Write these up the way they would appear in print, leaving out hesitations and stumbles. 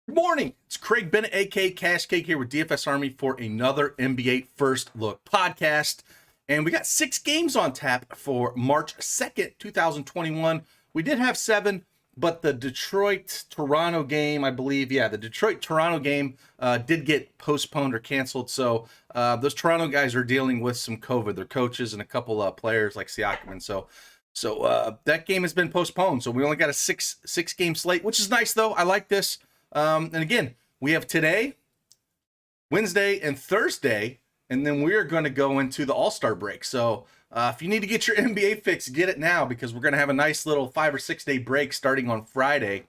Good morning. It's Craig Bennett, aka Cash Cake, here with DFSArmy for another NBA First Look podcast. And we got 6 games on tap for March 2nd, 2021. We did have 7, but the Detroit-Toronto game, I believe, the Detroit-Toronto game did get postponed or canceled. So those Toronto guys are dealing with some COVID, their coaches and a couple of players like Siakam. And so that game has been postponed. So we only got a six game slate, which is nice, though. I like this. And again, we have today, Wednesday, and Thursday, and then we're going to go into the All-Star break. So if you need to get your NBA fix, get it now, because we're going to have a nice little 5 or 6 day break starting on Friday.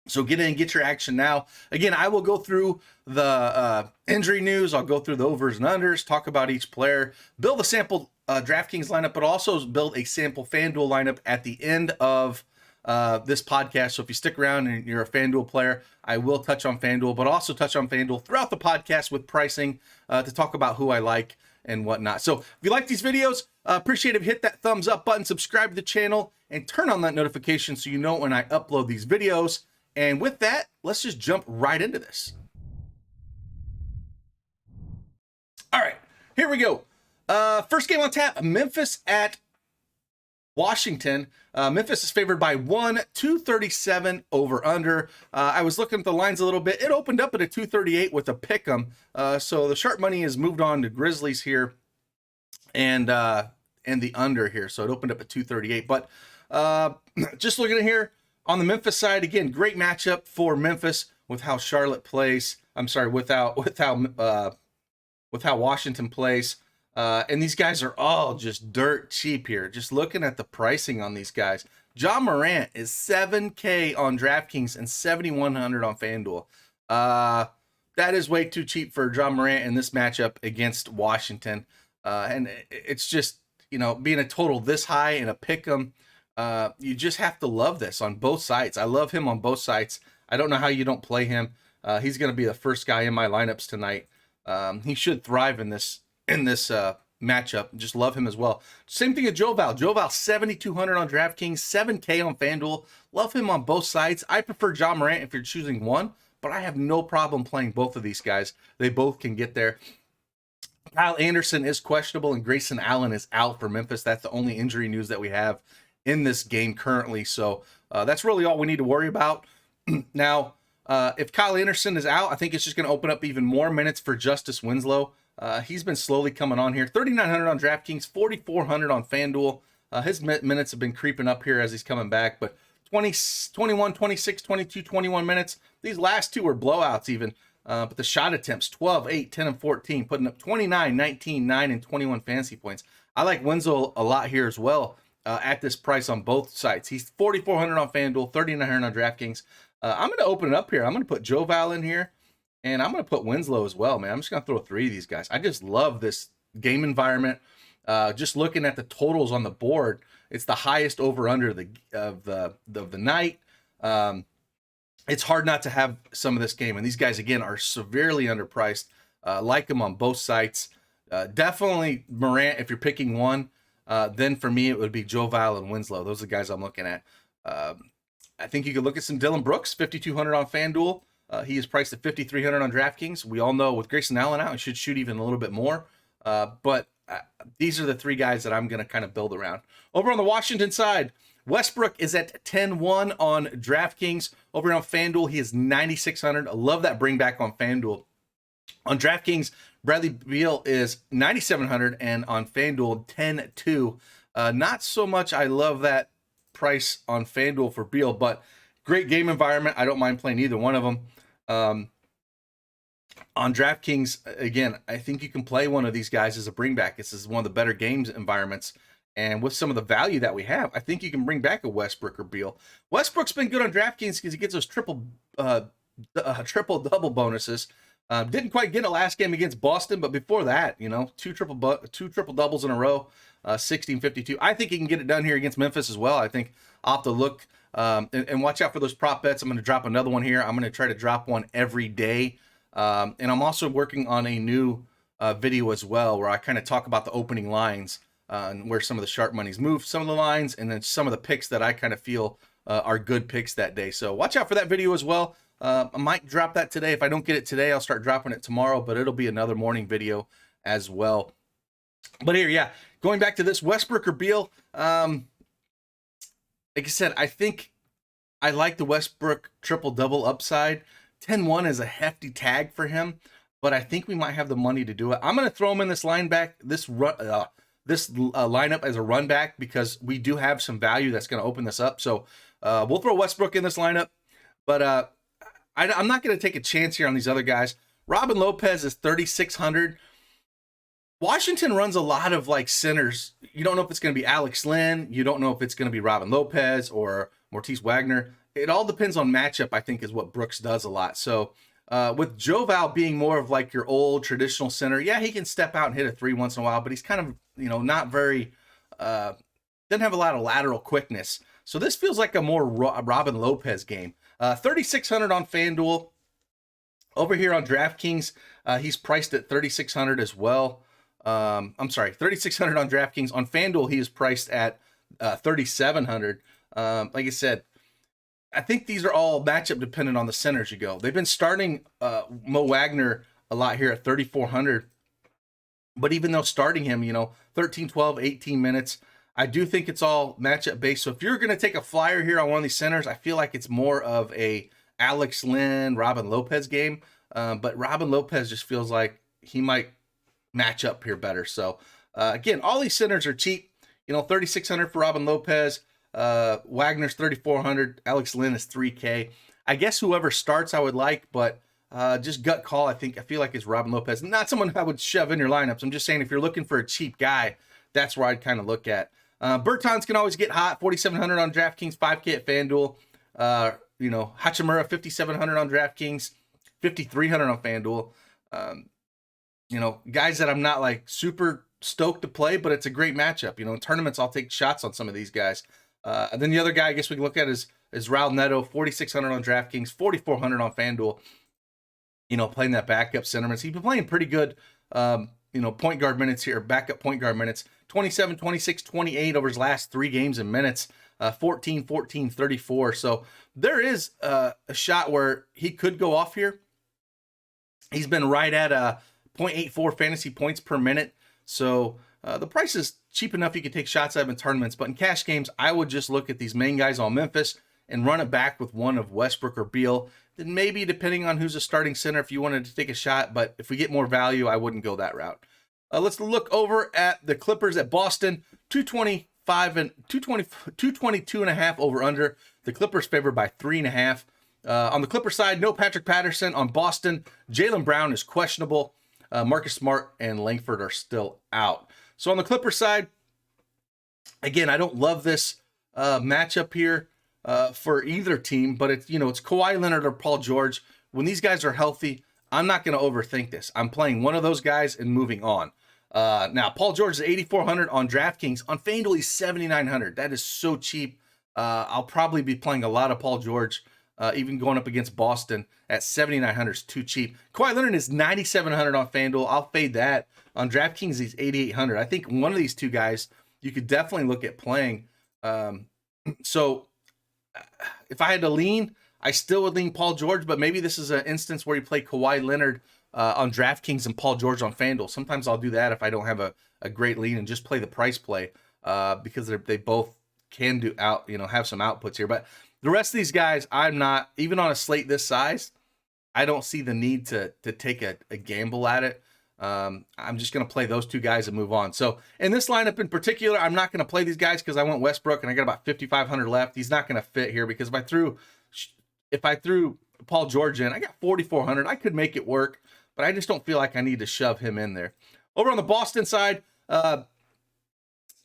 So get in and get your action now. Again, I will go through the injury news. I'll go through the overs and unders, talk about each player, build a sample DraftKings lineup, but also build a sample FanDuel lineup at the end of this podcast. So if you stick around and you're a FanDuel player, I will touch on FanDuel, but also touch on FanDuel throughout the podcast with pricing to talk about who I like and whatnot. So if you like these videos, appreciate it if you hit that thumbs up button, subscribe to the channel, and turn on that notification so you know when I upload these videos. And with that, let's just jump right into this. All right, here we go. First game on tap, Memphis at Washington. Memphis is favored by 1, 237 over under. I was looking at the lines a little bit. It opened up at a 238 with a pick'em. So the sharp money has moved on to Grizzlies here and the under here. So it opened up at 238. But just looking at here on the Memphis side, again, great matchup for Memphis with how Charlotte plays. I'm sorry, with how Washington plays. And these guys are all just dirt cheap here. Just looking at the pricing on these guys. Ja Morant is $7K on DraftKings and $7,100 on FanDuel. That is way too cheap for Ja Morant in this matchup against Washington. And it's just, being a total this high in a pick'em, you just have to love this on both sides. I love him on both sides. I don't know how you don't play him. He's going to be the first guy in my lineups tonight. He should thrive in this matchup. Just love him as well. Same thing with Joval. Joval 7,200 on DraftKings, 7K on FanDuel. Love him on both sides. I prefer Ja Morant if you're choosing one, but I have no problem playing both of these guys. They both can get there. Kyle Anderson is questionable and Grayson Allen is out for Memphis. That's the only injury news that we have in this game currently. So that's really all we need to worry about. Now, if Kyle Anderson is out, I think it's just going to open up even more minutes for Justice Winslow. He's been slowly coming on here. 3,900 on DraftKings, 4,400 on FanDuel. His minutes have been creeping up here as he's coming back, but 20, 21, 26, 22, 21 minutes. These last two were blowouts even, but the shot attempts, 12, 8, 10, and 14, putting up 29, 19, 9, and 21 fantasy points. I like Winslow a lot here as well at this price on both sides. He's 4,400 on FanDuel, 3,900 on DraftKings. I'm going to open it up here. I'm going to put Joval in here. And I'm going to put Winslow as well, man. I'm just going to throw 3 of these guys. I just love this game environment. Just looking at the totals on the board, it's the highest over-under of the night. It's hard not to have some of this game. And these guys, again, are severely underpriced. Like them on both sides. Definitely Morant if you're picking one. Then for me, it would be Joval and Winslow. Those are the guys I'm looking at. I think you could look at some Dylan Brooks, 5,200 on FanDuel. He is priced at 5,300 on DraftKings. We all know with Grayson Allen out, he should shoot even a little bit more. But these are the 3 guys that I'm going to kind of build around. Over on the Washington side, Westbrook is at 10-1 on DraftKings. Over on FanDuel, he is 9,600. I love that bring back on FanDuel. On DraftKings, Bradley Beal is 9,700, and on FanDuel, 10-2. Not so much I love that price on FanDuel for Beal, but great game environment. I don't mind playing either one of them. On DraftKings, again, I think you can play one of these guys as a bring back. This is one of the better games environments. And with some of the value that we have, I think you can bring back a Westbrook or Beal. Westbrook's been good on DraftKings because he gets those triple-double bonuses. Didn't quite get it last game against Boston, but before that, 2 triple-doubles in a row, 16-52. I think he can get it done here against Memphis as well. I think I'll have to look and watch out for those prop bets. I'm going to drop another one here. I'm going to try to drop one every day. And I'm also working on a new video as well where I kind of talk about the opening lines and where some of the sharp monies move, some of the lines, and then some of the picks that I kind of feel are good picks that day. So watch out for that video as well. I might drop that today. If I don't get it today, I'll start dropping it tomorrow, but it'll be another morning video as well. But here, yeah, going back to this Westbrook or Beal, like I said, I think I like the Westbrook triple-double upside. 10-1 is a hefty tag for him, but I think we might have the money to do it. I'm going to throw him in this lineup as a run back because we do have some value that's going to open this up. So we'll throw Westbrook in this lineup, but I'm not going to take a chance here on these other guys. Robin Lopez is 3,600. Washington runs a lot of like centers. You don't know if it's going to be Alex Len. You don't know if it's going to be Robin Lopez or Mortice Wagner. It all depends on matchup, I think, is what Brooks does a lot. So with Joval being more of like your old traditional center, yeah, he can step out and hit a three once in a while, but he's kind of, not very, doesn't have a lot of lateral quickness. So this feels like a more Robin Lopez game. 3,600 on FanDuel. Over here on DraftKings, he's priced at 3,600 as well. I'm sorry, 3,600 on DraftKings. On FanDuel, he is priced at 3,700. Like I said, I think these are all matchup dependent on the centers you go. They've been starting Mo Wagner a lot here at 3,400. But even though starting him, 13, 12, 18 minutes, I do think it's all matchup based. So if you're going to take a flyer here on one of these centers, I feel like it's more of a Alex Len, Robin Lopez game. But Robin Lopez just feels like he might match up here better. So again, all these centers are cheap. 3,600 for Robin Lopez. Wagner's 3,400. Alex Len is 3K. I guess whoever starts I would like, but just gut call. I feel like it's Robin Lopez. Not someone I would shove in your lineups. I'm just saying if you're looking for a cheap guy, that's where I'd kind of look at. Bertans can always get hot. 4,700 on DraftKings, 5K at FanDuel. Hachimura 5,700 on DraftKings, 5,300 on FanDuel. Guys that I'm not like super stoked to play, but it's a great matchup. In tournaments, I'll take shots on some of these guys. And then the other guy I guess we can look at is Raul Neto, 4,600 on DraftKings, 4,400 on FanDuel. Playing that backup center. He's been playing pretty good, point guard minutes here, backup point guard minutes. 27, 26, 28 over his last 3 games in minutes. 14, 14, 34. So there is a shot where he could go off here. He's been right at 0.84 fantasy points per minute. So the price is cheap enough you can take shots at him in tournaments. But in cash games, I would just look at these main guys on Memphis and run it back with one of Westbrook or Beal. Then maybe depending on who's a starting center, if you wanted to take a shot. But if we get more value, I wouldn't go that route. Let's look over at the Clippers at Boston. 222.5 over under. The Clippers favored by 3.5. On the Clipper side, no Patrick Patterson. On Boston, Jaylen Brown is questionable. Marcus Smart and Langford are still out. So on the Clipper side, again, I don't love this matchup here for either team, but it's Kawhi Leonard or Paul George. When these guys are healthy, I'm not going to overthink this. I'm playing one of those guys and moving on. Now, Paul George is 8,400 on DraftKings. On FanDuel, he's 7,900. That is so cheap. I'll probably be playing a lot of Paul George, even going up against Boston at 7,900 is too cheap. Kawhi Leonard is 9,700 on FanDuel. I'll fade that. On DraftKings, he's 8,800. I think one of these two guys you could definitely look at playing. So if I had to lean, I still would lean Paul George, but maybe this is an instance where you play Kawhi Leonard on DraftKings and Paul George on FanDuel. Sometimes I'll do that if I don't have a great lean and just play the price play because they both can do have some outputs here. But the rest of these guys, I'm not, even on a slate this size, I don't see the need to take a gamble at it. I'm just going to play those two guys and move on. So in this lineup in particular, I'm not going to play these guys because I went Westbrook and I got about 5,500 left. He's not going to fit here because if I threw Paul George in, I got 4,400. I could make it work, but I just don't feel like I need to shove him in there. Over on the Boston side,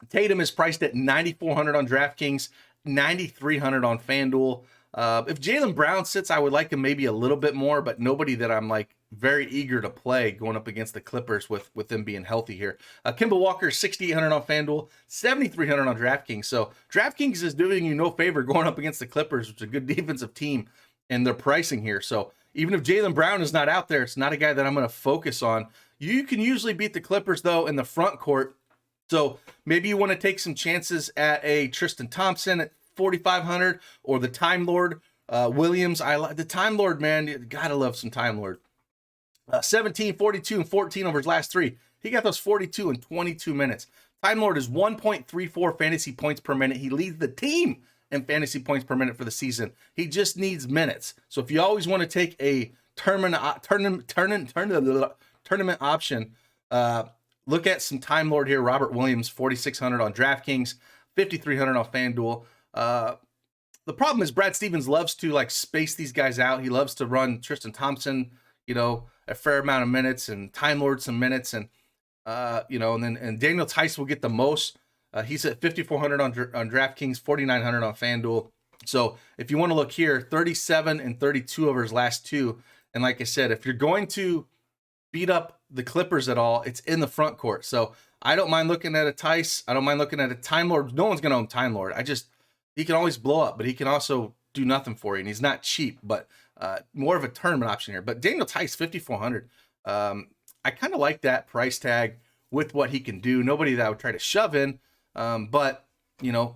Tatum is priced at 9,400 on DraftKings, 9,300 on FanDuel. If Jaylen Brown sits, I would like him maybe a little bit more, but nobody that I'm like very eager to play going up against the Clippers with them being healthy here. Kemba Walker, 6,800 on FanDuel, 7,300 on DraftKings. So DraftKings is doing you no favor going up against the Clippers, which is a good defensive team, and their pricing here. So even if Jaylen Brown is not out there, it's not a guy that I'm going to focus on. You can usually beat the Clippers, though, in the front court. So maybe you want to take some chances at a Tristan Thompson at 4,500 or the Time Lord Williams, I like the Time Lord, man. You gotta love some Time Lord. 17, 42, and 14 over his last three. He got those 42 in 22 minutes. Time Lord is 1.34 fantasy points per minute. He leads the team in fantasy points per minute for the season. He just needs minutes. So if you always want to take a tournament option, look at some Time Lord here. Robert Williams, 4,600 on DraftKings, 5,300 on FanDuel. The problem is Brad Stevens loves to like space these guys out. He loves to run Tristan Thompson, a fair amount of minutes, and Time Lord some minutes, and and Daniel Tice will get the most. He's at 5,400 on DraftKings, 4,900 on FanDuel. So if you want to look here, 37 and 32 over his last two. And like I said, if you're going to beat up the Clippers at all, it's in the front court. So I don't mind looking at a Tice. I don't mind looking at a Time Lord. No one's going to own Time Lord. He can always blow up, but he can also do nothing for you. And he's not cheap, but more of a tournament option here. But Daniel Tice, 5,400. I kind of like that price tag with what he can do. Nobody that I would try to shove in. But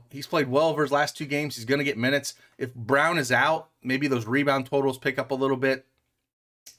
he's played well over his last two games. He's going to get minutes. If Brown is out, maybe those rebound totals pick up a little bit.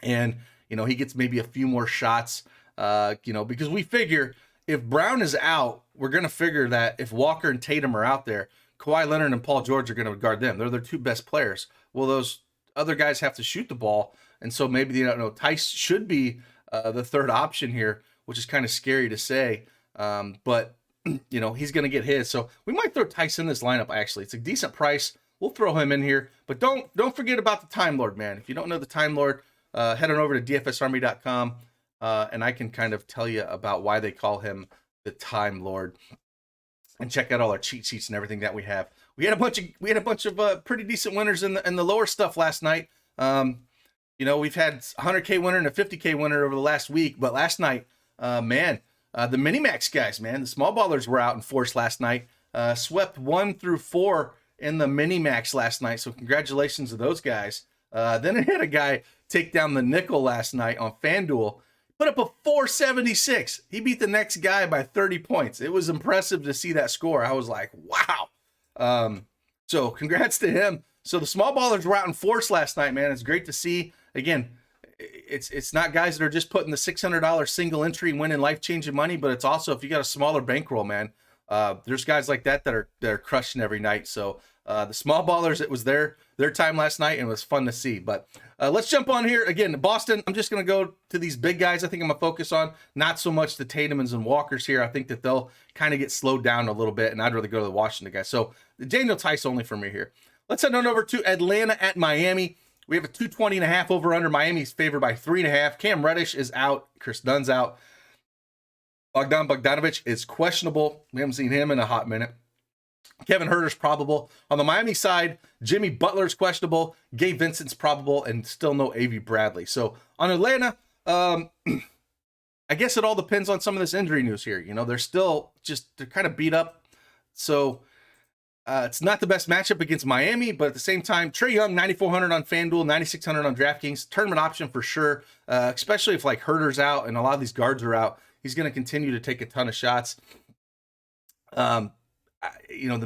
And, he gets maybe a few more shots, because we figure if Brown is out, we're going to figure that if Walker and Tatum are out there, Kawhi Leonard and Paul George are going to guard them. They're their two best players. Well, those other guys have to shoot the ball. And so maybe, Tice should be the third option here, which is kind of scary to say. But he's going to get his. So we might throw Tice in this lineup, actually. It's a decent price. We'll throw him in here. But don't forget about the Time Lord, man. If you don't know the Time Lord, head on over to DFSArmy.com, and I can kind of tell you about why they call him the Time Lord. And check out all our cheat sheets and everything that we have. We had a bunch of pretty decent winners in the lower stuff last night. We've had 100K winner and a 50K winner over the last week, but last night, the Minimax guys, man, the small ballers were out in force last night. Swept 1 through 4 in the Minimax last night, so congratulations to those guys. Then I had a guy take down the nickel last night on FanDuel. Put up a 476. He beat the next guy by 30 points. It was impressive to see that score. I was like, wow. So congrats to him. So the small ballers were out in force last night, man. It's great to see. Again, it's not guys that are just putting the $600 single entry and winning life-changing money, but it's also if you got a smaller bankroll, man. There's guys like that are crushing every night. So the small ballers, it was their time last night, and it was fun to see. But let's jump on here. Again, Boston, I'm just going to go to these big guys I think I'm going to focus on. Not so much the Tatumans and Walkers here. I think that they'll kind of get slowed down a little bit, and I'd rather go to the Washington guys. So Daniel Tice only for me here. Let's head on over to Atlanta at Miami. We have a 220.5 over under. Miami's favored by 3.5. Cam Reddish is out. Chris Dunn's out. Bogdanovic is questionable. We haven't seen him in a hot minute. Kevin Huerter's probable. On the Miami side, Jimmy Butler's questionable. Gabe Vincent's probable, and still no A.V. Bradley. So on Atlanta, I guess it all depends on some of this injury news here. They're kind of beat up. So it's not the best matchup against Miami, but at the same time, Trae Young, 9,400 on FanDuel, 9,600 on DraftKings. Tournament option for sure, especially if like Huerter's out and a lot of these guards are out. He's going to continue to take a ton of shots. The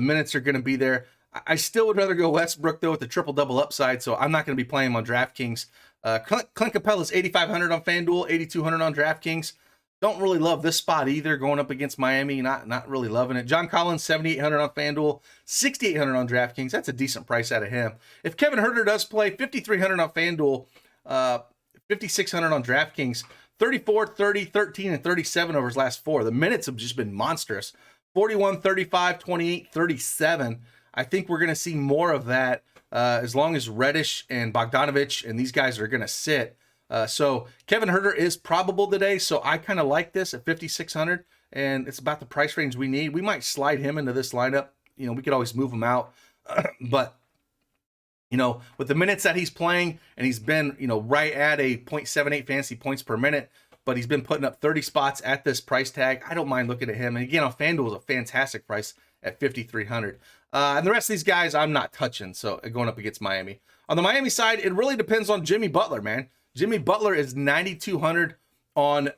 minutes are going to be there. I still would rather go Westbrook, though, with the triple-double upside, so I'm not going to be playing him on DraftKings. Clint Capella's 8,500 on FanDuel, 8,200 on DraftKings. Don't really love this spot either, going up against Miami. Not really loving it. John Collins, 7,800 on FanDuel, 6,800 on DraftKings. That's a decent price out of him. If Kevin Huerter does play, 5,300 on FanDuel, 5,600 on DraftKings, 34, 30, 13, and 37 over his last four. The minutes have just been monstrous. 41, 35, 28, 37. I think we're going to see more of that as long as Reddish and Bogdanovic and these guys are going to sit. So Kevin Huerter is probable today, so I kind of like this at 5,600, and it's about the price range we need. We might slide him into this lineup. We could always move him out. But, with the minutes that he's playing, and he's been, right at a 0.78 fantasy points per minute, but he's been putting up 30 spots at this price tag. I don't mind looking at him. And again, on FanDuel is a fantastic price at 5,300. And the rest of these guys, I'm not touching. So going up against Miami. On the Miami side, it really depends on Jimmy Butler, man. Jimmy Butler is 9,200 on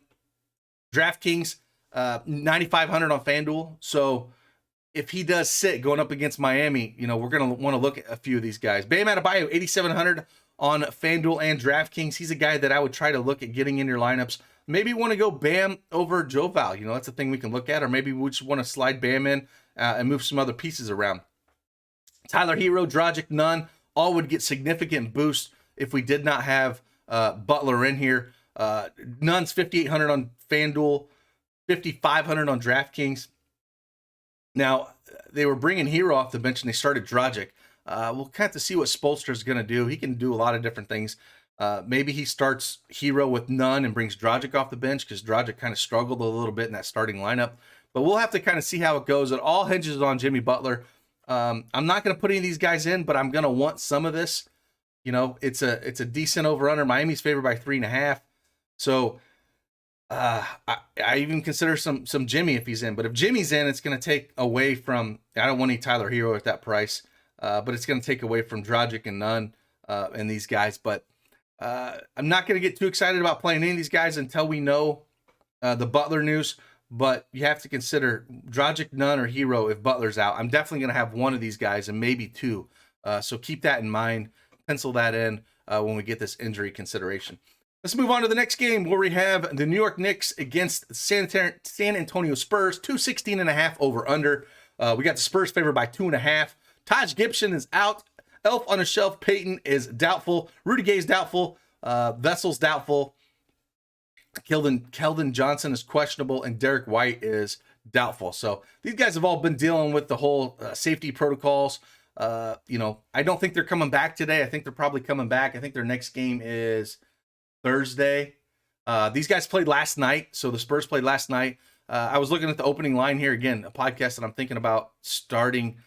DraftKings, 9,500 on FanDuel. So if he does sit going up against Miami, we're going to want to look at a few of these guys. Bam Adebayo, 8,700 on FanDuel and DraftKings. He's a guy that I would try to look at getting in your lineups. Maybe you want to go Bam over Joe Val. That's a thing we can look at. Or maybe we just want to slide Bam in and move some other pieces around. Tyler Hero, Dragic, Nunn, all would get significant boost if we did not have Butler in here. Nunn's 5,800 on FanDuel, 5,500 on DraftKings. Now, they were bringing Hero off the bench and they started Dragic. We'll have to see what Spoelstra is going to do. He can do a lot of different things. Maybe he starts Hero with Nunn and brings Dragic off the bench because Dragic kind of struggled a little bit in that starting lineup. But we'll have to kind of see how it goes. It all hinges on Jimmy Butler. I'm not going to put any of these guys in, but I'm going to want some of this. It's a decent over-under. Miami's favored by 3.5. So I even consider some Jimmy if he's in. But if Jimmy's in, it's going to take away from, I don't want any Tyler Hero at that price, but it's going to take away from Dragic and Nunn and these guys. But I'm not going to get too excited about playing any of these guys until we know the Butler news. But you have to consider Dragic, Nunn, or Hero if Butler's out. I'm definitely going to have one of these guys and maybe two. So keep that in mind. Pencil that in when we get this injury consideration. Let's move on to the next game where we have the New York Knicks against San Antonio Spurs, 216.5 over under. We got the Spurs favored by 2.5. Taj Gibson is out. Elf on a shelf, Peyton is doubtful. Rudy Gay is doubtful. Vessel's doubtful. Keldon Johnson is questionable, and Derek White is doubtful. So these guys have all been dealing with the whole safety protocols. I don't think they're coming back today. I think they're probably coming back. I think their next game is Thursday. These guys played last night, so the Spurs played last night. I was looking at the opening line here again, a podcast that I'm thinking about starting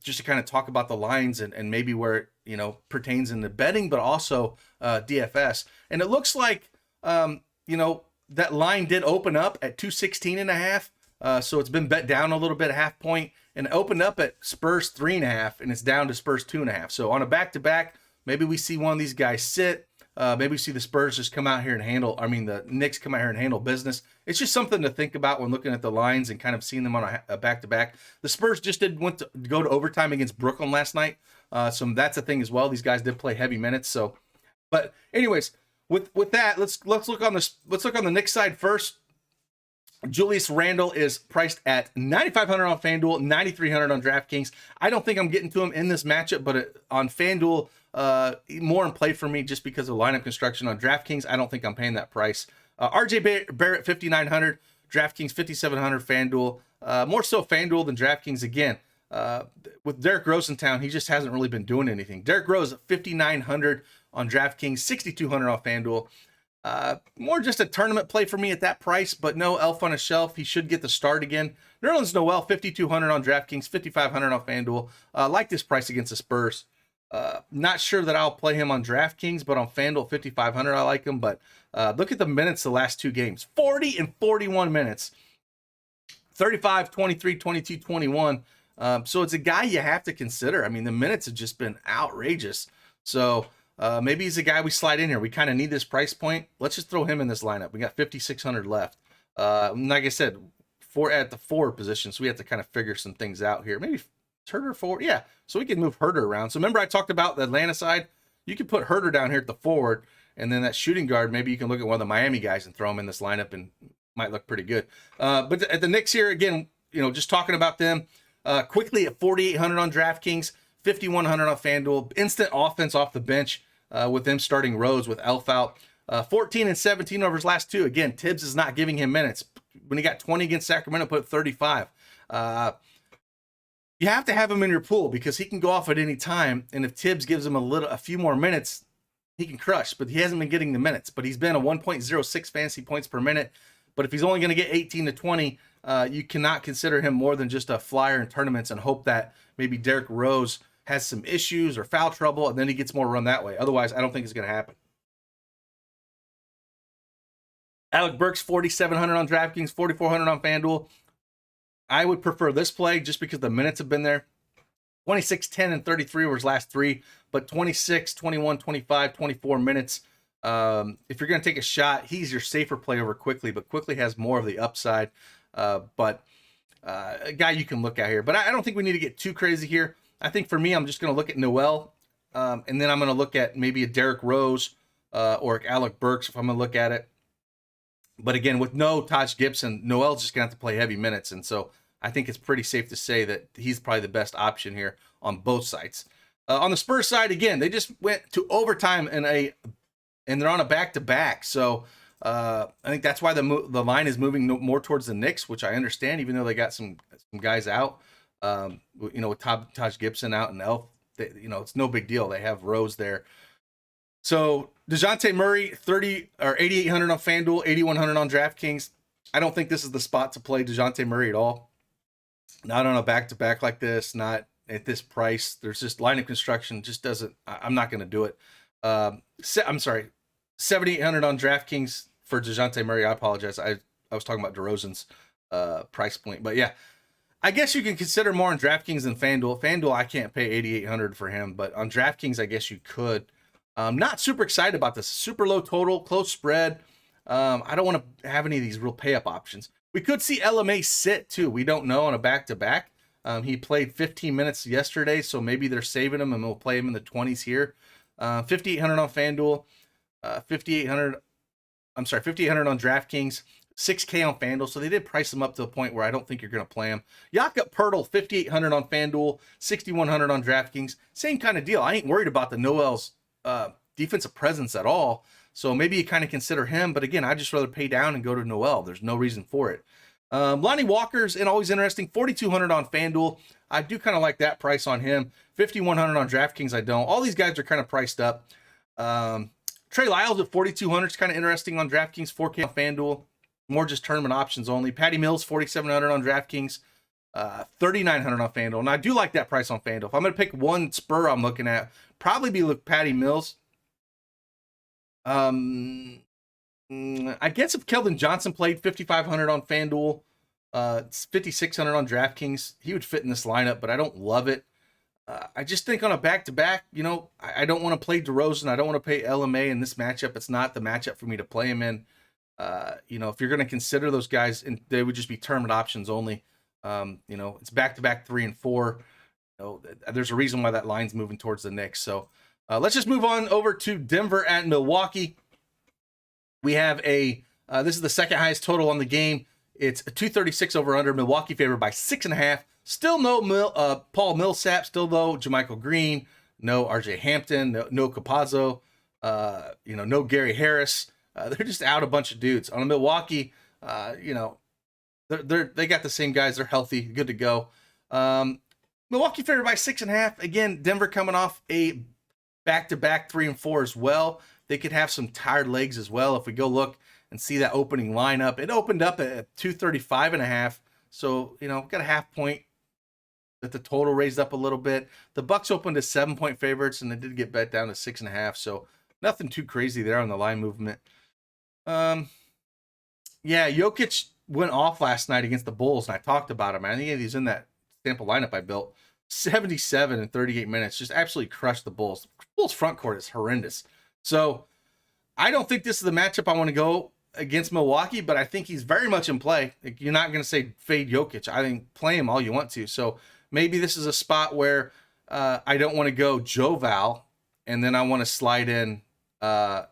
just to kind of talk about the lines and maybe where it pertains in the betting, but also DFS. And it looks like that line did open up at 216.5. So it's been bet down a little bit, a half point, and it opened up at Spurs 3.5, and it's down to Spurs 2.5. So on a back-to-back, maybe we see one of these guys sit. Maybe we see the Spurs just come out here and the Knicks come out here and handle business. It's just something to think about when looking at the lines and kind of seeing them on a back-to-back. The Spurs just want to go to overtime against Brooklyn last night. So that's a thing as well. These guys did play heavy minutes. So, but anyways, with that, let's look on the Knicks side first. Julius Randle is priced at 9,500 on FanDuel, 9,300 on DraftKings. I don't think I'm getting to him in this matchup, but on FanDuel, more in play for me just because of lineup construction. On DraftKings, I don't think I'm paying that price. RJ Barrett, 5,900, DraftKings, 5,700, FanDuel. More so FanDuel than DraftKings again. With Derrick Rose in town, he just hasn't really been doing anything. Derrick Rose, 5,900 on DraftKings, 6,200 on FanDuel. More just a tournament play for me at that price, but no elf on a shelf. He should get the start again. Nerlens Noel, 5,200 on DraftKings, 5,500 on FanDuel. Like this price against the Spurs. Not sure that I'll play him on DraftKings, but on FanDuel, 5,500, I like him. But look at the minutes the last two games. 40 and 41 minutes. 35, 23, 22, 21. So it's a guy you have to consider. I mean, the minutes have just been outrageous. So maybe he's a guy we slide in here. We kind of need this price point. Let's just throw him in this lineup. We got 5,600 left. Like I said, at the forward position, so we have to kind of figure some things out here. Maybe Herder forward. Yeah, so we can move Herder around. So remember I talked about the Atlanta side? You can put Herder down here at the forward, and then that shooting guard, maybe you can look at one of the Miami guys and throw him in this lineup and might look pretty good. But at the Knicks here, again, just talking about them, quickly at 4,800 on DraftKings, 5,100 on FanDuel. Instant offense off the bench with them starting Rose with Elf out. 14 and 17 over his last two. Again, Tibbs is not giving him minutes. When he got 20 against Sacramento, put 35. You have to have him in your pool because he can go off at any time. And if Tibbs gives him a few more minutes, he can crush. But he hasn't been getting the minutes. But he's been a 1.06 fantasy points per minute. But if he's only going to get 18 to 20, you cannot consider him more than just a flyer in tournaments and hope that maybe Derrick Rose has some issues or foul trouble, and then he gets more run that way. Otherwise, I don't think it's going to happen. Alec Burks, 4,700 on DraftKings, 4,400 on FanDuel. I would prefer this play just because the minutes have been there. 26, 10, and 33 over his last three, but 26, 21, 25, 24 minutes. If you're going to take a shot, he's your safer play over Quickly, but Quickly has more of the upside. But a guy you can look at here. But I don't think we need to get too crazy here. I think for me, I'm just going to look at Noel, and then I'm going to look at maybe a Derrick Rose or Alec Burks if I'm going to look at it. But again, with no Taj Gibson, Noel's just going to have to play heavy minutes. And so I think it's pretty safe to say that he's probably the best option here on both sides. On the Spurs side, again, they just went to overtime and they're on a back-to-back. So I think that's why the line is moving more towards the Knicks, which I understand, even though they got some guys out. With Taj Gibson out and Elf, it's no big deal. They have Rose there. So DeJounte Murray, 8,800 on FanDuel, 8,100 on DraftKings. I don't think this is the spot to play DeJounte Murray at all. Not on a back-to-back like this, not at this price. There's just line of construction just doesn't, I'm not going to do it. I'm sorry, 7,800 on DraftKings for DeJounte Murray. I apologize. I was talking about DeRozan's price point. But yeah, I guess you can consider more on DraftKings than FanDuel. FanDuel, I can't pay 8,800 for him, but on DraftKings, I guess you could. Not super excited about this. Super low total, close spread. I don't want to have any of these real pay-up options. We could see LMA sit too. We don't know on a back-to-back. He played 15 minutes yesterday, so maybe they're saving him and we'll play him in the 20s here. 5,800 on FanDuel, 5,800 on DraftKings, 6K on FanDuel. So they did price him up to the point where I don't think you're going to play him. Jakob Poeltl, 5,800 on FanDuel, 6,100 on DraftKings. Same kind of deal. I ain't worried about the Noel's defensive presence at all. So maybe you kind of consider him. But again, I'd just rather pay down and go to Noel. There's no reason for it. Lonnie Walker's always interesting. 4,200 on FanDuel. I do kind of like that price on him. 5,100 on DraftKings. I don't. All these guys are kind of priced up. Trey Lyles at 4,200 is kind of interesting on DraftKings. 4K on FanDuel. More just tournament options only. Patty Mills, 4,700 on DraftKings. 3,900 on FanDuel. And I do like that price on FanDuel. If I'm going to pick one Spur I'm looking at, probably be Patty Mills. I guess if Keldon Johnson played 5,500 on FanDuel, 5,600 on DraftKings, he would fit in this lineup, but I don't love it. I just think on a back-to-back, I don't want to play DeRozan. I don't want to pay LMA in this matchup. It's not the matchup for me to play him in. If you're going to consider those guys, and they would just be tournament options only. It's back-to-back 3 and 4. There's a reason why that line's moving towards the Knicks. So let's just move on over to Denver at Milwaukee. We have this is the second highest total on the game. It's a 236 over under. Milwaukee favored by 6.5. Still no Paul Millsap. Still no JaMychal Green. No RJ Hampton. No Campazzo. No Gary Harris. They're just out a bunch of dudes. On Milwaukee, they got the same guys. They're healthy, good to go. Milwaukee favored by 6.5. Again, Denver coming off a back-to-back 3 and 4 as well. They could have some tired legs as well. If we go look and see that opening lineup, it opened up at 235.5. So, got a half point that the total raised up a little bit. The Bucks opened as 7-point favorites, and they did get bet down to 6.5. So nothing too crazy there on the line movement. Jokic went off last night against the Bulls, and I talked about him. I think he's in that sample lineup I built. 77 in 38 minutes, just absolutely crushed the Bulls. The Bulls front court is horrendous. So I don't think this is the matchup I want to go against Milwaukee, but I think he's very much in play. You're not going to say fade Jokic. I think play him all you want to. So maybe this is a spot where I don't want to go Joe Val, and then I want to slide in a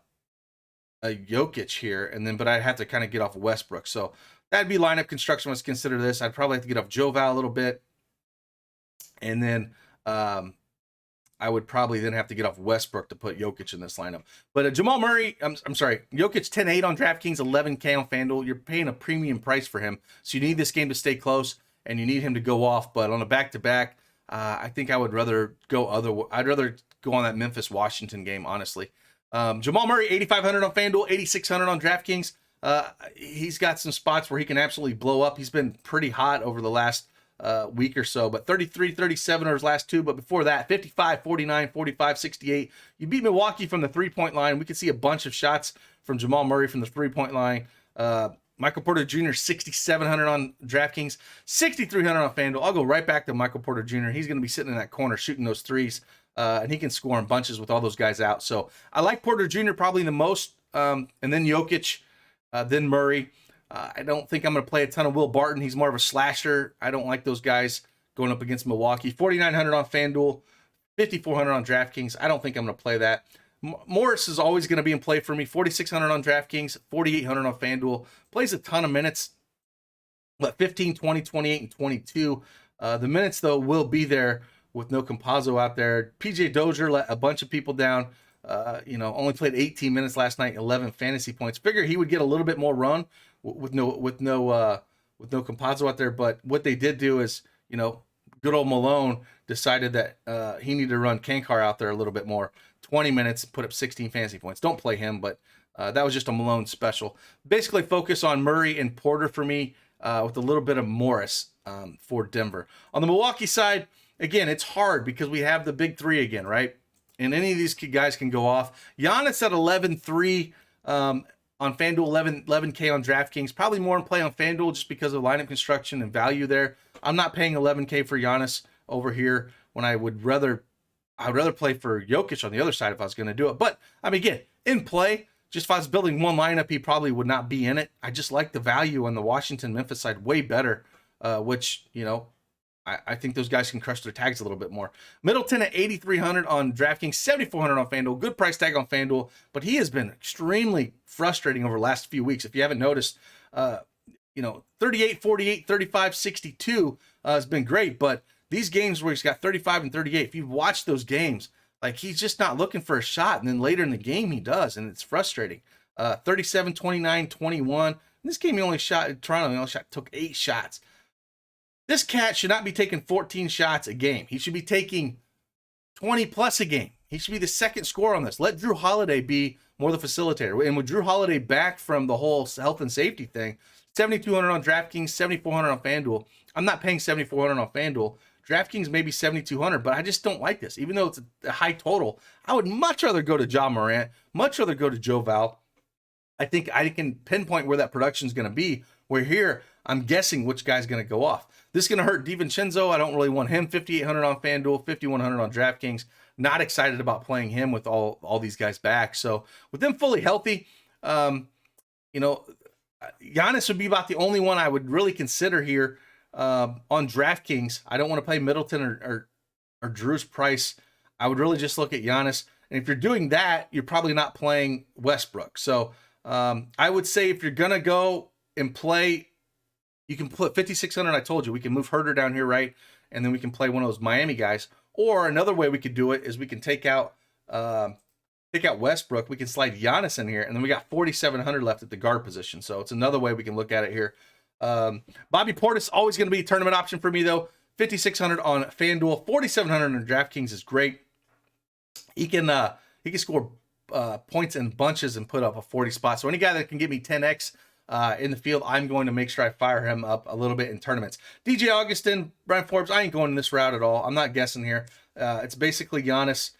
Jokic here, but I'd have to kind of get off Westbrook. So that'd be lineup construction. Let's consider this. I'd probably have to get off Joe Val a little bit, and then I would probably then have to get off Westbrook to put Jokic in this lineup. But Jamal Murray, I'm sorry, Jokic 10-8 on DraftKings, 11K on FanDuel. You're paying a premium price for him, so you need this game to stay close, and you need him to go off. But on a back-to-back, I think I would rather go I'd rather go on that Memphis-Washington game, honestly. Jamal Murray, 8,500 on FanDuel, 8,600 on DraftKings. He's got some spots where he can absolutely blow up. He's been pretty hot over the last week or so, but 33, 37 are his last two. But before that, 55, 49, 45, 68. You beat Milwaukee from the three-point line. We could see a bunch of shots from Jamal Murray from the three-point line. Michael Porter Jr., 6,700 on DraftKings, 6,300 on FanDuel. I'll go right back to Michael Porter Jr. He's going to be sitting in that corner shooting those threes, and he can score in bunches with all those guys out. So I like Porter Jr. probably the most, and then Jokic, then Murray. I don't think I'm going to play a ton of Will Barton. He's more of a slasher. I don't like those guys going up against Milwaukee. 4,900 on FanDuel, 5,400 on DraftKings. I don't think I'm going to play that. Morris is always going to be in play for me. 4,600 on DraftKings, 4,800 on FanDuel. Plays a ton of minutes, 15, 20, 28, and 22. The minutes, though, will be there with no Campazzo out there. PJ Dozier let a bunch of people down. Only played 18 minutes last night, 11 fantasy points. Figure he would get a little bit more run with no Campazzo out there. But what they did do is, good old Malone decided that he needed to run Kankar out there a little bit more. 20 minutes, put up 16 fantasy points. Don't play him, but that was just a Malone special. Basically, focus on Murray and Porter for me, with a little bit of Morris for Denver. On the Milwaukee side, again, it's hard because we have the big three again, right? And any of these guys can go off. Giannis at 11-3 on FanDuel, 11K on DraftKings. Probably more in play on FanDuel just because of lineup construction and value there. I'm not paying 11K for Giannis over here when I would rather play for Jokic on the other side if I was going to do it. But, again, in play, just if I was building one lineup, he probably would not be in it. I just like the value on the Washington-Memphis side way better, which, I think those guys can crush their tags a little bit more. Middleton at 8,300 on DraftKings, 7,400 on FanDuel. Good price tag on FanDuel, but he has been extremely frustrating over the last few weeks. If you haven't noticed, 38, 48, 35, 62 has been great, but these games where he's got 35 and 38, if you've watched those games, he's just not looking for a shot, and then later in the game he does, and it's frustrating. 37, 29, 21. In this game Toronto took 8 shots. This cat should not be taking 14 shots a game. He should be taking 20 plus a game. He should be the second scorer on this. Let Drew Holiday be more the facilitator. And with Drew Holiday back from the whole health and safety thing, 7,200 on DraftKings, 7,400 on FanDuel. I'm not paying 7,400 on FanDuel. DraftKings maybe 7,200, but I just don't like this. Even though it's a high total, I would much rather go to Ja Morant, much rather go to Joe Val. I think I can pinpoint where that production is going to be, where here I'm guessing which guy's going to go off. This is going to hurt DiVincenzo. I don't really want him. 5,800 on FanDuel, 5,100 on DraftKings. Not excited about playing him with all these guys back. So with them fully healthy, Giannis would be about the only one I would really consider here on DraftKings. I don't want to play Middleton or Drew's price. I would really just look at Giannis. And if you're doing that, you're probably not playing Westbrook. So I would say if you're going to go and play, you can put 5,600. I told you we can move Herter down here, right? And then we can play one of those Miami guys. Or another way we could do it is we can take out Westbrook. We can slide Giannis in here, and then we got 4,700 left at the guard position. So it's another way we can look at it here. Bobby Portis always going to be a tournament option for me though. 5,600 on FanDuel, 4,700 on DraftKings is great. He can score points in bunches and put up a 40 spot. So any guy that can give me 10x in the field, I'm going to make sure I fire him up a little bit in tournaments. DJ Augustin, Brian Forbes, I ain't going this route at all. I'm not guessing here. It's basically Giannis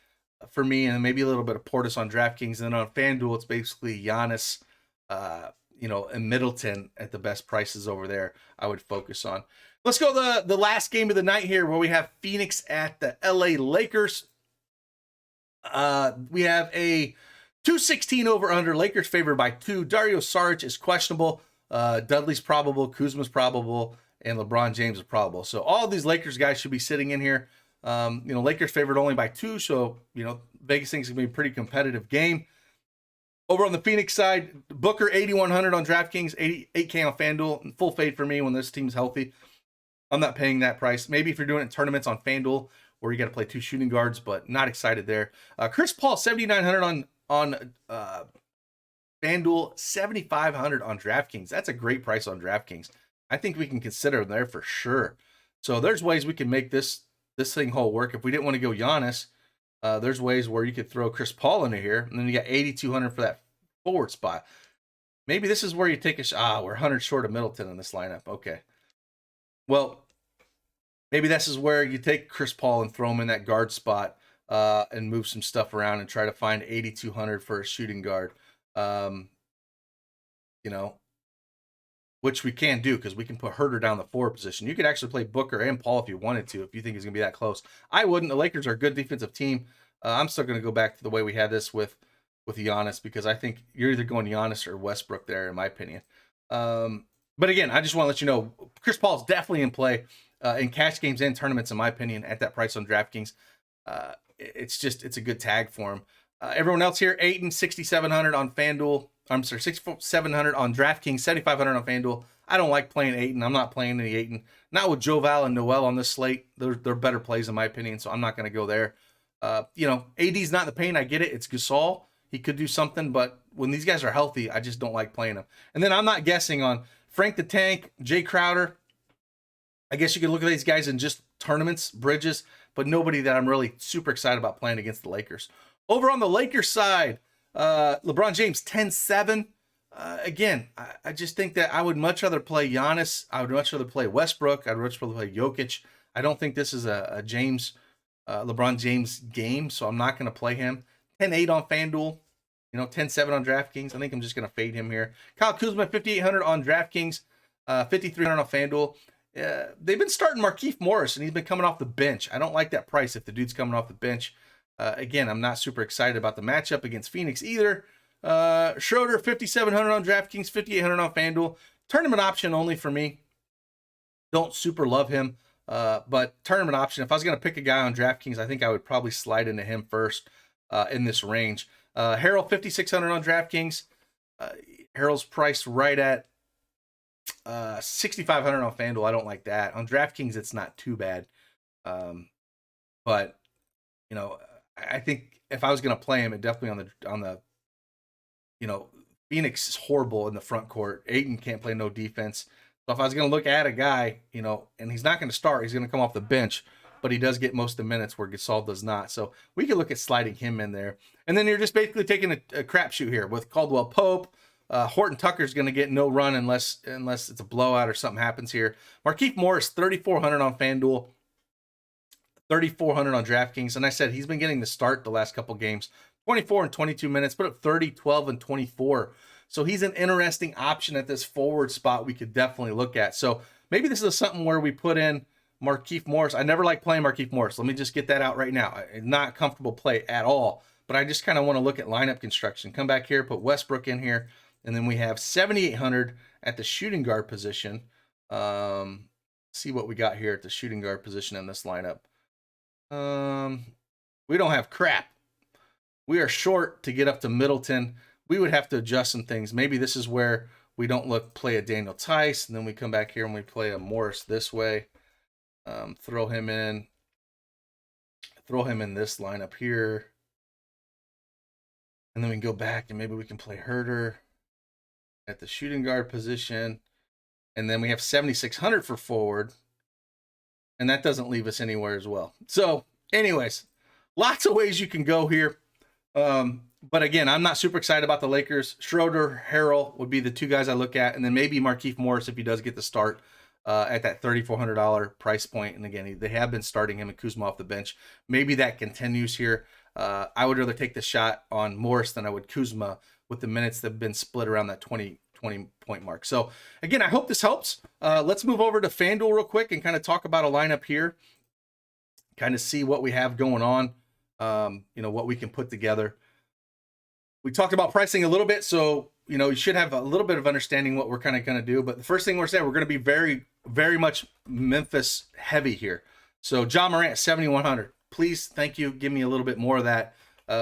for me, and maybe a little bit of Portis on DraftKings. And then on FanDuel, it's basically Giannis, and Middleton at the best prices over there. I would focus on. Let's go the last game of the night here, where we have Phoenix at the LA Lakers. We have a 216 over under. Lakers favored by 2. Dario Saric is questionable. Dudley's probable. Kuzma's probable. And LeBron James is probable. So all these Lakers guys should be sitting in here. Lakers favored only by 2. So, Vegas thinks it's going to be a pretty competitive game. Over on the Phoenix side, Booker 8,100 on DraftKings, 88K on FanDuel. Full fade for me when this team's healthy. I'm not paying that price. Maybe if you're doing it in tournaments on FanDuel where you got to play 2 shooting guards, but not excited there. Chris Paul 7,900 on FanDuel, 7,500 on DraftKings. That's a great price on DraftKings. I think we can consider him there for sure. So there's ways we can make this thing whole work. If we didn't want to go Giannis, there's ways where you could throw Chris Paul into here, and then you got 8,200 for that forward spot. Maybe this is where you take a shot. We're 100 short of Middleton in this lineup. Okay. Well, maybe this is where you take Chris Paul and throw him in that guard spot and move some stuff around and try to find 8,200 for a shooting guard. Which we can do because we can put Herter down the forward position. You could actually play Booker and Paul if you wanted to, if you think it's going to be that close. I wouldn't. The Lakers are a good defensive team. I'm still going to go back to the way we had this with Giannis, because I think you're either going Giannis or Westbrook there, in my opinion. But again, I just want to let you know, Chris Paul is definitely in play in cash games and tournaments, in my opinion, at that price on DraftKings. It's a good tag for him. Everyone else here, Ayton, 6,700 on FanDuel. I'm sorry, 6,700 on DraftKings, 7,500 on FanDuel. I don't like playing Ayton. I'm not playing any Ayton. Not with Joval and Noel on this slate. They're better plays in my opinion, so I'm not going to go there. AD's not in the pain. I get it. It's Gasol. He could do something, but when these guys are healthy, I just don't like playing them. And then I'm not guessing on Frank the Tank, Jay Crowder. I guess you could look at these guys in just tournaments, Bridges, but nobody that I'm really super excited about playing against the Lakers. Over on the Lakers side, LeBron James 10-7. Again, I just think that I would much rather play Giannis. I would much rather play Westbrook. I'd much rather play Jokic. I don't think this is a LeBron James game, so I'm not going to play him. 10-8 on FanDuel, 10-7 on DraftKings. I think I'm just going to fade him here. Kyle Kuzma, 5,800 on DraftKings, 5,300 on FanDuel. They've been starting Markieff Morris, and he's been coming off the bench. I don't like that price if the dude's coming off the bench. Again, I'm not super excited about the matchup against Phoenix either. Schroeder, 5,700 on DraftKings, 5,800 on FanDuel. Tournament option only for me. Don't super love him, but tournament option. If I was going to pick a guy on DraftKings, I think I would probably slide into him first in this range. Harrell, 5,600 on DraftKings. Harrell's priced right at 6,500 on FanDuel. I don't like that. On DraftKings, it's not too bad. But I think if I was going to play him, it definitely on the Phoenix is horrible in the front court. Ayton can't play no defense. So if I was going to look at a guy, and he's not going to start, he's going to come off the bench, but he does get most of the minutes where Gasol does not. So we could look at sliding him in there. And then you're just basically taking a crapshoot here with Caldwell Pope. Horton Tucker's going to get no run unless it's a blowout or something happens here. Markieff Morris, 3,400 on FanDuel, 3,400 on DraftKings. And I said he's been getting the start the last couple games. 24 and 22 minutes, put up 30, 12, and 24. So he's an interesting option at this forward spot we could definitely look at. So maybe this is something where we put in Markieff Morris. I never like playing Markieff Morris. Let me just get that out right now. Not comfortable play at all, but I just kind of want to look at lineup construction. Come back here, put Westbrook in here, and then we have 7,800 at the shooting guard position. See what we got here at the shooting guard position in this lineup. We don't have crap. We are short to get up to Middleton. We would have to adjust some things. Maybe this is where we don't play a Daniel Tice, and then we come back here and we play a Morris this way. Throw him in this lineup here. And then we can go back and maybe we can play Herter at the shooting guard position. And then we have 7,600 for forward. And that doesn't leave us anywhere as well. So anyways, lots of ways you can go here. But again, I'm not super excited about the Lakers. Schroeder, Harrell would be the two guys I look at. And then maybe Markieff Morris if he does get the start at that $3,400 price point. And again, they have been starting him and Kuzma off the bench. Maybe that continues here. I would rather take the shot on Morris than I would Kuzma with the minutes that have been split around that 20 point mark. So again, I hope this helps. Let's move over to FanDuel real quick and kind of talk about a lineup here. Kind of see what we have going on. What we can put together. We talked about pricing a little bit, so you should have a little bit of understanding what we're kind of going to do. But the first thing we're saying, we're going to be very, very much Memphis heavy here. So Ja Morant, 7,100. Please, thank you. Give me a little bit more of that.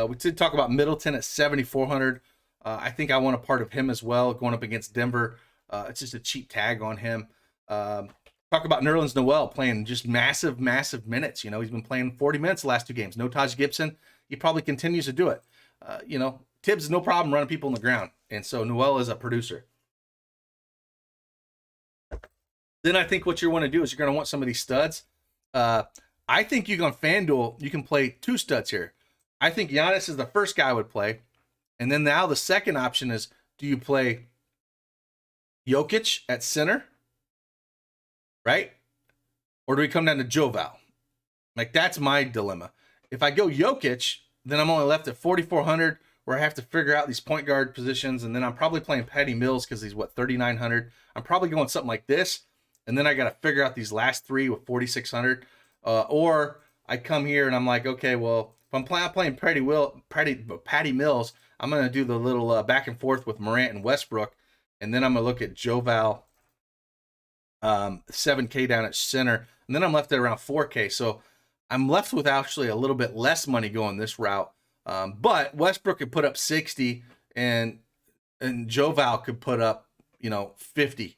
We did talk about Middleton at 7,400. I think I want a part of him as well, going up against Denver. It's just a cheap tag on him. Talk about Nerlens Noel playing just massive, massive minutes. He's been playing 40 minutes the last two games. No Taj Gibson. He probably continues to do it. Tibbs is no problem running people on the ground. And so Noel is a producer. Then I think what you want to do is you're going to want some of these studs. I think you on FanDuel, you can play two studs here. I think Giannis is the first guy I would play. And then now the second option is, do you play Jokic at center? Right? Or do we come down to Joval? That's my dilemma. If I go Jokic, then I'm only left at 4,400 where I have to figure out these point guard positions. And then I'm probably playing Patty Mills because he's 3,900. I'm probably going something like this. And then I got to figure out these last three with 4,600. Or I come here and I'm like, okay, well, if I'm playing Patty Mills, I'm going to do the little back and forth with Morant and Westbrook. And then I'm going to look at Joval, 7K down at center. And then I'm left at around 4K. So I'm left with actually a little bit less money going this route. But Westbrook could put up 60 and Joval could put up, 50.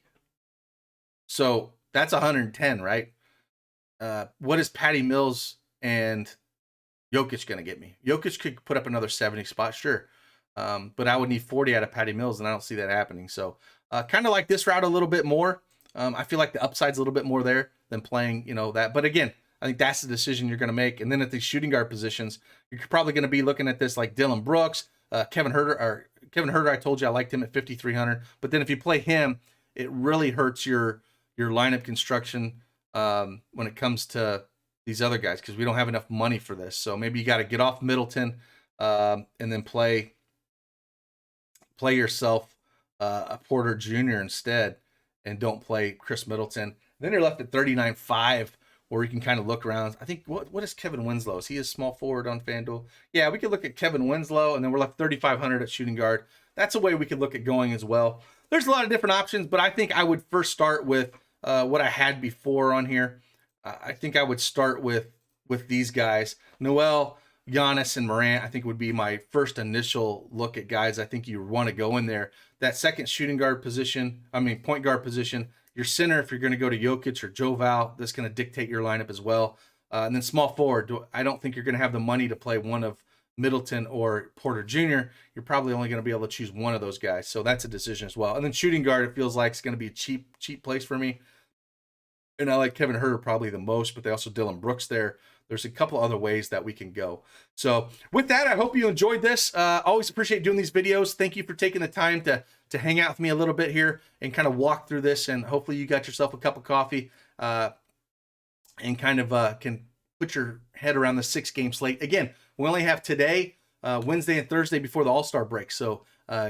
So that's 110, right? What is Patty Mills and Jokic going to get me? Jokic could put up another 70 spot, sure. But I would need 40 out of Patty Mills, and I don't see that happening. So kind of like this route a little bit more. I feel like the upside's a little bit more there than playing, that. But again, I think that's the decision you're going to make. And then at the shooting guard positions, you're probably going to be looking at this like Dylan Brooks, Kevin Huerter. I told you I liked him at 5,300. But then if you play him, it really hurts your lineup construction when it comes to these other guys because we don't have enough money for this. So maybe you got to get off Middleton and then play yourself a Porter Jr. instead, and don't play Chris Middleton. Then you're left at 39.5, where you can kind of look around. I think what is Kevin Winslow? Is he a small forward on FanDuel? Yeah, we could look at Kevin Winslow, and then we're left 3,500 at shooting guard. That's a way we could look at going as well. There's a lot of different options, but I think I would first start with what I had before on here. I think I would start with these guys. Noel, Giannis, and Morant, I think would be my first initial look at guys I think you want to go in there. That second point guard position, your center, if you're going to go to Jokic or Joval, that's going to dictate your lineup as well. And then small forward, I don't think you're going to have the money to play one of Middleton or Porter Jr. You're probably only going to be able to choose one of those guys. So that's a decision as well. And then shooting guard, it feels like it's going to be a cheap place for me. And I like Kevin Huerter probably the most, but they also Dylan Brooks there. There's a couple other ways that we can go. So with that, I hope you enjoyed this. Always appreciate doing these videos. Thank you for taking the time to hang out with me a little bit here and kind of walk through this. And hopefully you got yourself a cup of coffee and kind of can put your head around the 6-game slate. Again, we only have today, Wednesday and Thursday before the All-Star break. So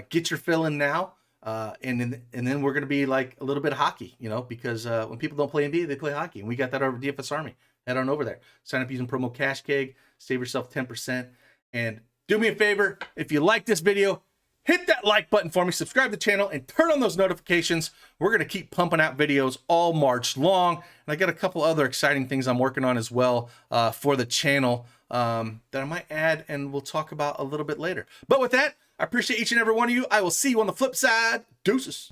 get your fill in now. And then we're going to be like a little bit of hockey, because when people don't play NBA, they play hockey. And we got that over DFSArmy. Head on over there. Sign up using promo CashKeg. Save yourself 10%. And do me a favor, if you like this video, hit that like button for me, subscribe to the channel, and turn on those notifications. We're going to keep pumping out videos all March long. And I got a couple other exciting things I'm working on as well for the channel that I might add and we'll talk about a little bit later. But with that, I appreciate each and every one of you. I will see you on the flip side. Deuces.